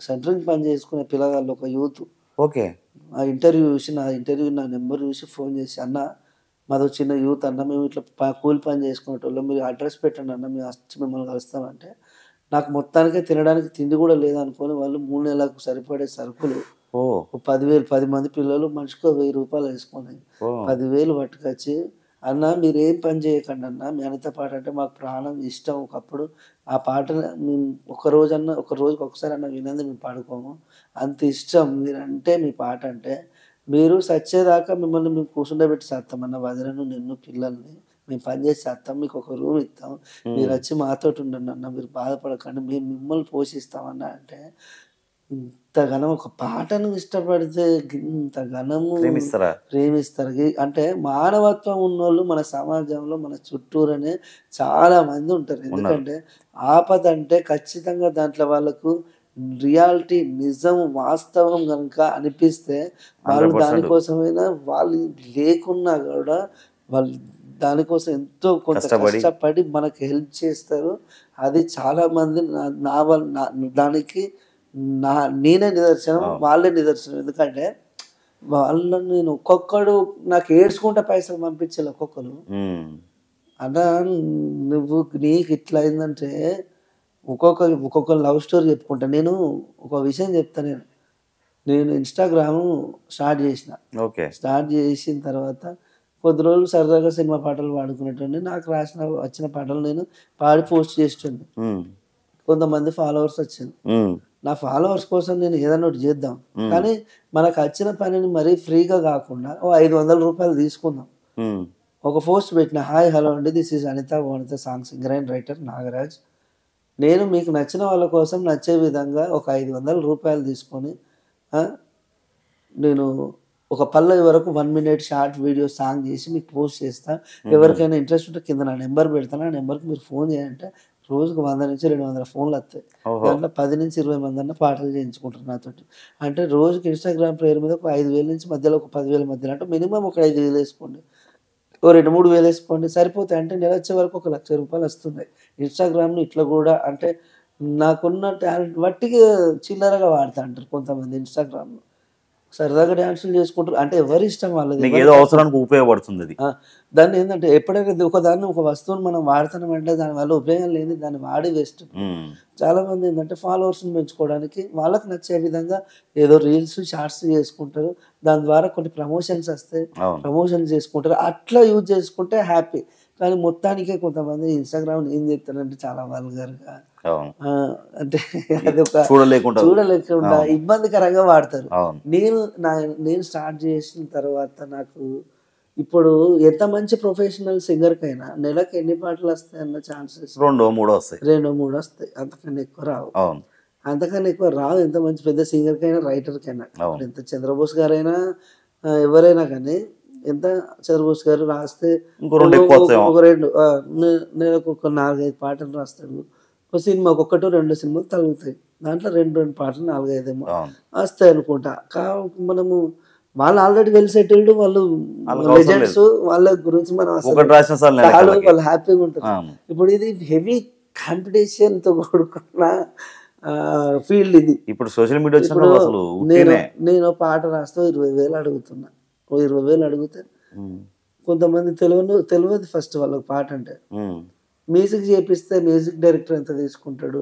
సెంట్రింగ్ పని చేసుకునే పిల్లగాళ్ళు, ఒక యూత్. ఓకే. ఆ ఇంటర్వ్యూ చూసి నా నెంబర్ చూసి ఫోన్ చేసి, అన్న మాదో చిన్న యూత్ అన్న, మేము ఇట్లా కూలి పని చేసుకునేటోళ్ళం, మీరు అడ్రస్ పెట్టండి అన్న, మేము వచ్చి మిమ్మల్ని కలుస్తామంటే నాకు మొత్తానికే తినడానికి తిండి కూడా లేదనుకొని వాళ్ళు 3 నెలలకు సరిపడే సరుకులు 10 మంది పిల్లలు మనిషికి 1000 రూపాయలు వేసుకొని 10,000 పట్టుకొచ్చి, అన్న మీరు ఏం పని చేయకండి అన్న, మీ అనిత పాట అంటే మాకు ప్రాణం ఇష్టం, ఒకప్పుడు ఆ పాట మేము ఒక రోజుకి ఒకసారి అన్న వినంది మేము పాడుకోము, అంత ఇష్టం మీరంటే, మీ పాట అంటే, మీరు సచ్చేదాకా మిమ్మల్ని మేము కూర్చుండబెట్టి చేస్తామన్న, వదిలను నిన్ను పిల్లల్ని మేము పని చేసి చేస్తాం, మీకు ఒక రూమ్ ఇస్తాం, మీరు వచ్చి మాతో ఉండండి అన్న, మీరు బాధపడకండి, మేము మిమ్మల్ని పోషిస్తామన్న అంటే, ఇంతగానం ఒక పాటను ఇష్టపడితే ఇంతగానము ప్రేమిస్తారు. అంటే మానవత్వం ఉన్నోళ్ళు మన సమాజంలో మన చుట్టూరనే చాలా మంది ఉంటారు. ఎందుకంటే ఆపద అంటే ఖచ్చితంగా దాంట్లో వాళ్ళకు రియాలిటీ, నిజం, వాస్తవం కనుక అనిపిస్తే వాళ్ళు దానికోసమైనా, వాళ్ళు లేకున్నా కూడా వాళ్ళు దానికోసం ఎంతో కొంత కష్టపడి మనకు హెల్ప్ చేస్తారు. అది చాలామంది దానికి నేనే నిదర్శనం, వాళ్ళే నిదర్శనం. ఎందుకంటే వాళ్ళని నేను ఒక్కొక్కడు నాకు ఏడ్చుకుంటే పైసలు పంపించాలి ఒక్కొక్కరు. అన్నా నీకు ఇట్లా అయిందంటే ఒక్కొక్క లవ్ స్టోరీ చెప్పుకుంటా. నేను ఒక విషయం చెప్తాను. నేను ఇన్స్టాగ్రామ్ స్టార్ట్ చేసిన. స్టార్ట్ చేసిన తర్వాత కొద్ది రోజులు సరదాగా సినిమా పాటలు పాడుకునేటండి. నాకు వచ్చిన పాటలు నేను పాడి పోస్ట్ చేస్తుండే. కొంతమంది ఫాలోవర్స్ వచ్చింది. నా ఫాలోవర్స్ కోసం నేను ఏదైనా ఒకటి చేద్దాం, కానీ మనకు వచ్చిన పనిని మరీ ఫ్రీగా కాకుండా 500 రూపాయలు తీసుకుందాం. ఒక పోస్ట్ పెట్టిన, హాయ్ హలో అండి, this is Anitha song singer and writer Nagaraj. నేను మీకు నచ్చిన వాళ్ళ కోసం నచ్చే విధంగా ఒక 500 రూపాయలు తీసుకొని నేను ఒక పల్లవి వరకు 1 minute షార్ట్ వీడియో సాంగ్ చేసి మీకు పోస్ట్ చేస్తా. ఎవరికైనా ఇంట్రెస్ట్ ఉంటే కింద నా నెంబర్ పెడతాను, ఆ నెంబర్కి మీరు ఫోన్ చేయాలంటే రోజుకు 100 నుంచి 200 ఫోన్లు వస్తాయి. దాంట్లో 10 నుంచి 20 మంది అన్న పాటలు చేయించుకుంటారు నాతోటి. అంటే రోజుకి ఇన్స్టాగ్రామ్ పేరు మీద ఒక 5,000 నుంచి మధ్యలో ఒక 10,000 మధ్యలో, అంటే మినిమం ఒక 5,000 వేసుకోండి, ఓ 2-3 వేలు వేసుకోండి, సరిపోతాయి. అంటే నెల వచ్చే వరకు 1,00,000 రూపాయలు వస్తున్నాయి. ఇన్స్టాగ్రామ్ని ఇట్లా కూడా, అంటే నాకున్న టాలెంట్ వట్టిగా చిల్లరగా వాడుతా అంటారు కొంతమంది. ఇన్స్టాగ్రామ్లో సరదాగా డ్యాన్సులు చేసుకుంటారు, అంటే ఎవరి ఇష్టం వాళ్ళది, ఏదో అవసరానికి ఉపయోగపడుతుంది. దాన్ని ఏంటంటే ఎప్పుడైనా ఒక వస్తువుని మనం వాడుతున్నామంటే దానివల్ల ఉపయోగం లేని దాన్ని వాడి వేస్ట్. చాలా మంది ఏంటంటే ఫాలోవర్స్ని పెంచుకోవడానికి వాళ్ళకి నచ్చే విధంగా ఏదో రీల్స్ షార్ట్స్ చేసుకుంటారు, దాని ద్వారా కొన్ని ప్రమోషన్స్ వస్తాయి, ప్రమోషన్స్ చేసుకుంటారు, అట్లా యూజ్ చేసుకుంటే హ్యాపీ. కానీ మొత్తానికే కొంతమంది ఇన్స్టాగ్రామ్ ఏం చేస్తారంటే చాలా వల్గర్గా, అంటే అది ఒక చూడలేకుండా ఇబ్బందికరంగా వాడతారు. నేను స్టార్ట్ చేసిన తర్వాత నాకు ఇప్పుడు ఎంత మంచి ప్రొఫెషనల్ సింగర్కైనా నెలకు ఎన్ని పాటలు వస్తాయి అన్న ఛాన్సెస్ 2-3 వస్తాయి, అంతకన్నా ఎక్కువ రావు. ఎంత మంచి పెద్ద సింగర్కైనా రైటర్కైనా. ఎంత చంద్రబోస్ గారైనా ఎవరైనా కానీ, ఎంత చంద్రబోస్ గారు రాస్తే ఒక 2 నెలకు ఒక 4-5 పాటలు రాస్తాడు. ఒక సినిమా 1-2 సినిమాలు తగులుతాయి, దాంట్లో 2 పాటలు 4-5 ఏమో వస్తాయి అనుకుంటా. మనము వాళ్ళు ఆల్రెడీ వెల్ సెటిల్డ్, వాళ్ళు లెజెండ్స్, వాళ్ళ గురించి మనం వాళ్ళు హ్యాపీగా ఉంటారు. ఇప్పుడు ఇది హెవీ కాంపిటీషన్తో కూడుకున్న ఫీల్డ్ ఇది. ఇప్పుడు సోషల్ మీడియా నేను పాట రాస్తే 20,000 అడుగుతున్నా. 20,000 అడిగితే కొంతమంది తెలియదు ఫస్ట్ వాళ్ళకి పాట అంటే. మ్యూజిక్ చేపిస్తే మ్యూజిక్ డైరెక్టర్ ఎంత తీసుకుంటాడు,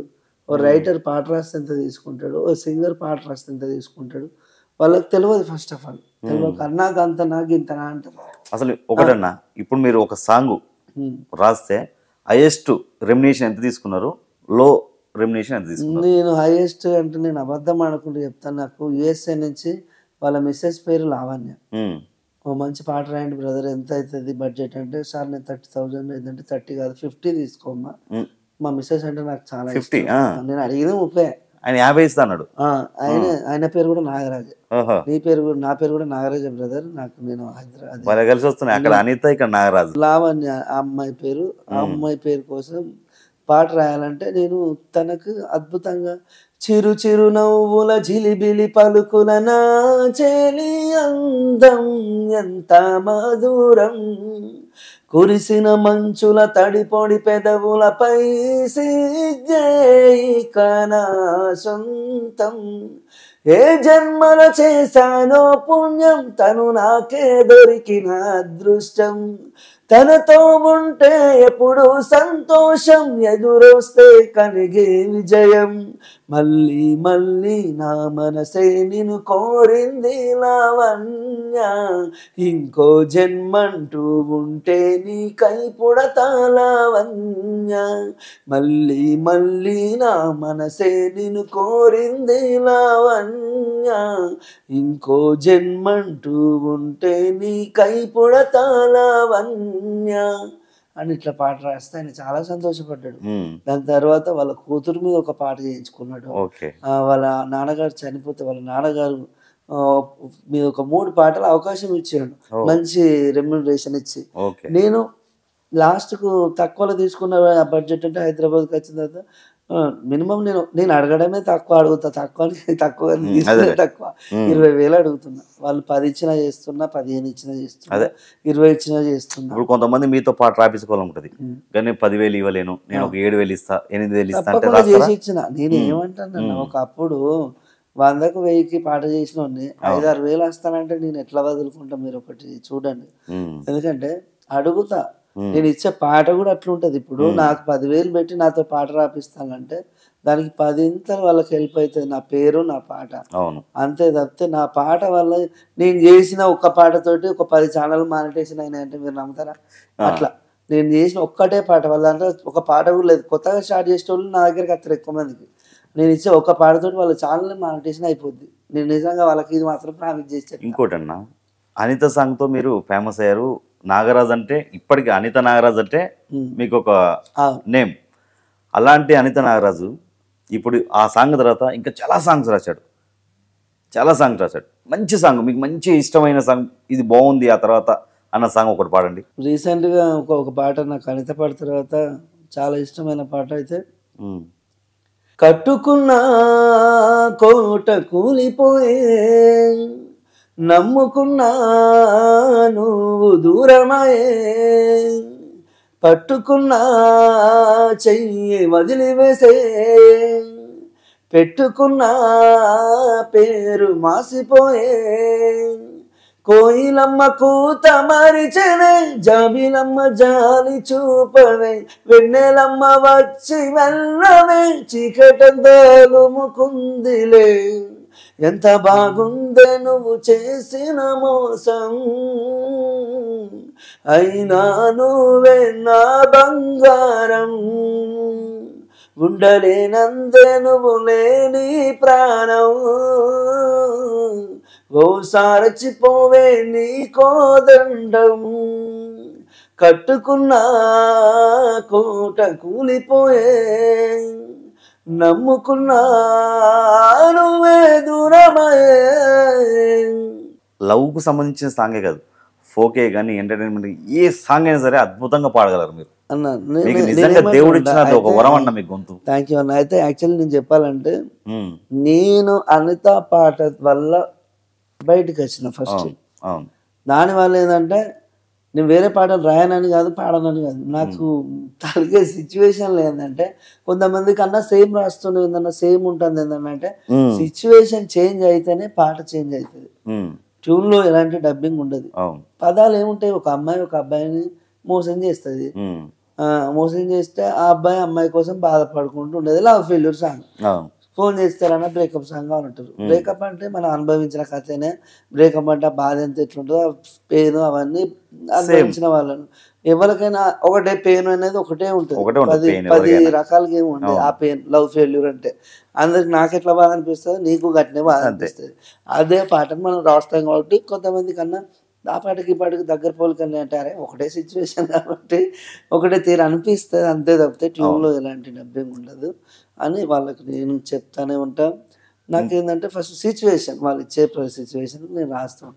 ఓ రైటర్ పాట రాస్తే ఎంత తీసుకుంటాడు, ఓ సింగర్ పాట రాస్తే ఎంత తీసుకుంటాడు, వాళ్ళకి తెలియదు. ఫస్ట్ ఆఫ్ ఆల్ తెలియదు. అన్నాక అంత నాకు ఇంతనా అంటారు. అసలు ఒకటన్నా, ఇప్పుడు మీరు ఒక సాంగ్ రాస్తే హైయెస్ట్ రెమ్యునేషన్ ఎంత తీసుకున్నారు, లో రెమ్యునేషన్ ఎంత తీసుకున్నారు? నేను హైయెస్ట్ అంటే నేను అబద్ధం ఆడకుండా చెప్తాను. నాకు యుఎస్ఏ నుంచి వాళ్ళ మిస్సెస్ పేరు లావణ్య, ఓ మంచి పాట రాయండి బ్రదర్, ఎంత అవుతుంది బడ్జెట్ అంటే, సార్ నేను 30,000 ఏదంటే 30 కాదు 50 తీసుకోమ్మా. మా మిస్సెస్ అంటే నాకు చాలా 50? నేను అడిగింది 30, ఆయన 50 ఇస్తా అన్నాడు. ఆయన పేరు కూడా నాగరాజ్. నీ పేరు కూడా, నా పేరు కూడా నాగరాజ్ బ్రదర్. నాకు నేను హైదరాబాద్ కలిసి వస్తున్నాయి, అక్కడ అనిత ఇక్కడ నాగరాజు. లావణ్య ఆ అమ్మాయి పేరు. ఆ అమ్మాయి పేరు కోసం పాట రాయాలంటే నేను తనకు అద్భుతంగా చిరు చిరు నవ్వుల జిలిబిలి పలుకుల నా చెలి అందం ఎంత మధురం, కురిసిన మంచుల తడిపొడి పెదవులపై సిజ్జేయికనా సొంతం, ఏ జన్మల చేశానో పుణ్యం తను నాకే దొరికిన అదృష్టం, తనతో ఉంటే ఎప్పుడు సంతోషం, ఎదురొస్తే కలిగే విజయం, మళ్ళీ మళ్ళీ నా మనసే నిన్ను కోరింది లావణ్య, ఇంకో జన్మంటూ ఉంటే నీకై పుడతా లావణ్య, మళ్ళీ మళ్ళీ నా మనసే నిన్ను కోరింది లావణ్య, ఇంకో జన్మంటూ ఉంటే నీకై పుడతా లావణ్య అని ఇట్లా పాట రాస్తే ఆయన చాలా సంతోషపడ్డాడు. దాని తర్వాత వాళ్ళ కూతురు మీద ఒక పాట చేయించుకున్నాడు. వాళ్ళ నాన్నగారు చనిపోతే వాళ్ళ నాన్నగారు మీద ఒక 3 పాటలు అవకాశం ఇచ్చాడు, మంచి రెమ్యునరేషన్ ఇచ్చి. నేను లాస్ట్కు తక్కువలో తీసుకున్న బడ్జెట్ అంటే హైదరాబాద్కి వచ్చిన తర్వాత మినిమం నేను అడగడమే తక్కువ అడుగుతా, తక్కువ తక్కువ 20,000 అడుగుతున్నా. వాళ్ళు 10 ఇచ్చినా చేస్తున్నా, 15 ఇచ్చినా చేస్తున్నా, 20 ఇచ్చినా చేస్తున్నా. ఇప్పుడు కొంతమంది మీతో పాటు రాపించుకోవాలనుకుంటది, కానీ 10,000 ఇవ్వలేను, నేను ఒక 7,000 ఇస్తా, 8,000 ఇస్తా తప్పకుండా చేసి ఇచ్చిన. నేను ఏమంటాను, ఒకప్పుడు 100కు 1000కి పాట చేసిన 5-6 వేలు వస్తానంటే నేను ఎట్లా వదులుకుంటా? మీరు ఒకటి చూడండి. ఎందుకంటే అడుగుతా, నేను ఇచ్చే పాట కూడా అట్లుంటది. ఇప్పుడు నాకు 10,000 పెట్టి నాతో పాట రాపిస్తానంటే దానికి 10 ఇంతలు వాళ్ళకి హెల్ప్ అవుతుంది, నా పేరు నా పాట. అంతే తప్పితే నా పాట వల్ల నేను చేసిన ఒక్క పాటతోటి ఒక 10 ఛానల్ మానిటేషన్ అయినాయంటే మీరు నమ్ముతారా? అట్లా నేను చేసిన ఒక్కటే పాట వల్ల, అంటే ఒక పాట కూడా లేదు, కొత్తగా స్టార్ట్ చేసే వాళ్ళు నా దగ్గరికి వస్తారు ఎక్కువ మందికి. నేను ఇచ్చే ఒక్క పాటతోటి వాళ్ళ ఛానల్ మానిటేషన్ అయిపోద్ది. నేను నిజంగా వాళ్ళకి ఇది మాత్రం ప్రామిస్ చేస్తాను. ఇంకోటన్నా, అనిత సాంగ్తో మీరు ఫేమస్ అయ్యారు. నాగరాజ్ అంటే ఇప్పటికీ అనిత నాగరాజ్ అంటే మీకు ఒక నేమ్. అలాంటి అనిత నాగరాజు ఇప్పుడు ఆ సాంగ్ తర్వాత ఇంకా చాలా సాంగ్స్ రాశాడు, మంచి సాంగ్, మీకు మంచి ఇష్టమైన సాంగ్, ఇది బాగుంది ఆ తర్వాత అన్న సాంగ్ ఒకటి పాడండి. రీసెంట్గా ఒక పాట నాకు అనిత పాట తర్వాత చాలా ఇష్టమైన పాట అయితే, కట్టుకున్న కోట కూలిపోయే, నమ్ముకున్నా నువ్వు దూరమయే, పట్టుకున్నా చెయ్యి వదిలివేసే, పెట్టుకున్న పేరు మాసిపోయే, కోయిలమ్మ కూత మరిచెనే, జాబిలమ్మ జాలి చూపవే, వెన్నెలమ్మ వచ్చి వెళ్ళవే, చీకటందలుముకుందిలే, ఎంత బాగుందే నువ్వు చేసిన మోసం, అయినా నువ్వే నా బంగారం, ఉండలేనందే నువ్వు లేని ప్రాణం, ఓసారచిపోవే నీ కోదండం, కట్టుకున్న కోట కూలిపోయే, నమ్ముకున్నా నువ్వే దూరమయే. లవ్కు సంబంధించిన సాంగే కాదు, ఫోకే కానీ ఎంటర్టైన్మెంట్ ఏ సాంగ్ అయినా సరే అద్భుతంగా పాడగలరు మీరు. నిజంగా దేవుడు ఇచ్చిన ఒక వరం అన్న మీ గొంతు. థ్యాంక్ యూ అన్న. అయితే యాక్చువల్లీ నేను చెప్పాలంటే, నేను అనిత పాట వల్ల బయటకు వచ్చిన ఫస్ట్. దానివల్ల ఏంటంటే నేను వేరే పాటలు రాయనని కాదు, పాడనని కాదు, నాకు తలిగే సిచ్యువేషన్లో ఏంటంటే, కొంతమందికి అన్నా సేమ్ రాస్తుండే ఏందన్నా సేమ్ ఉంటుంది ఏంటంటే, సిచ్యువేషన్ చేంజ్ అయితేనే పాట చేంజ్ అవుతుంది. ట్యూన్లో ఎలాంటి డబ్బింగ్ ఉండదు. పదాలు ఏముంటాయి, ఒక అమ్మాయి ఒక అబ్బాయిని మోసం చేస్తుంది, మోసం చేస్తే ఆ అబ్బాయి అమ్మాయి కోసం బాధపడుకుంటూ ఉండేది లవ్ ఫెయిల్యూర్ సాంగ్. అవును. ఫోన్ చేస్తారన్న బ్రేకప్ సాంగ్ అని ఉంటారు. బ్రేకప్ అంటే మనం అనుభవించిన కథనే. బ్రేకప్ అంటే ఆ బాధ ఎంత ఎట్లుంటుందో పెయిన్ అవన్నీ అనుభవించిన వాళ్ళను. ఎవరికైనా ఒకటే పెయిన్ అనేది ఒకటే ఉంటుంది. ఒకటే ఉంటుంది pain 10 ఎవరికైనా. రకాలుగా ఏమి ఉండదు ఆ పెయిన్. లవ్ ఫెయిల్యూర్ అంటే అందరికి నాకు ఎట్లా బాధ అనిపిస్తుంది నీకు గట్టినే బాధ అనిపిస్తుంది. అదే పాటను మనం రాస్తాం కాబట్టి కొంతమంది కన్నా ఆ పాటకి ఈ పాటకి దగ్గర పోలికని అంటారే ఒకటే సిచ్యువేషన్ కాబట్టి ఒకటే తీరు అనిపిస్తుంది అంతే తప్పితే ట్యూన్లో ఎలాంటి డబ్బింగ్ ఉండదు అని వాళ్ళకి నేను చెప్తానే ఉంటాను. నాకేంటంటే ఫస్ట్ సిచ్యువేషన్ వాళ్ళు ఇచ్చే సిచ్యువేషన్ నేను రాస్తాను.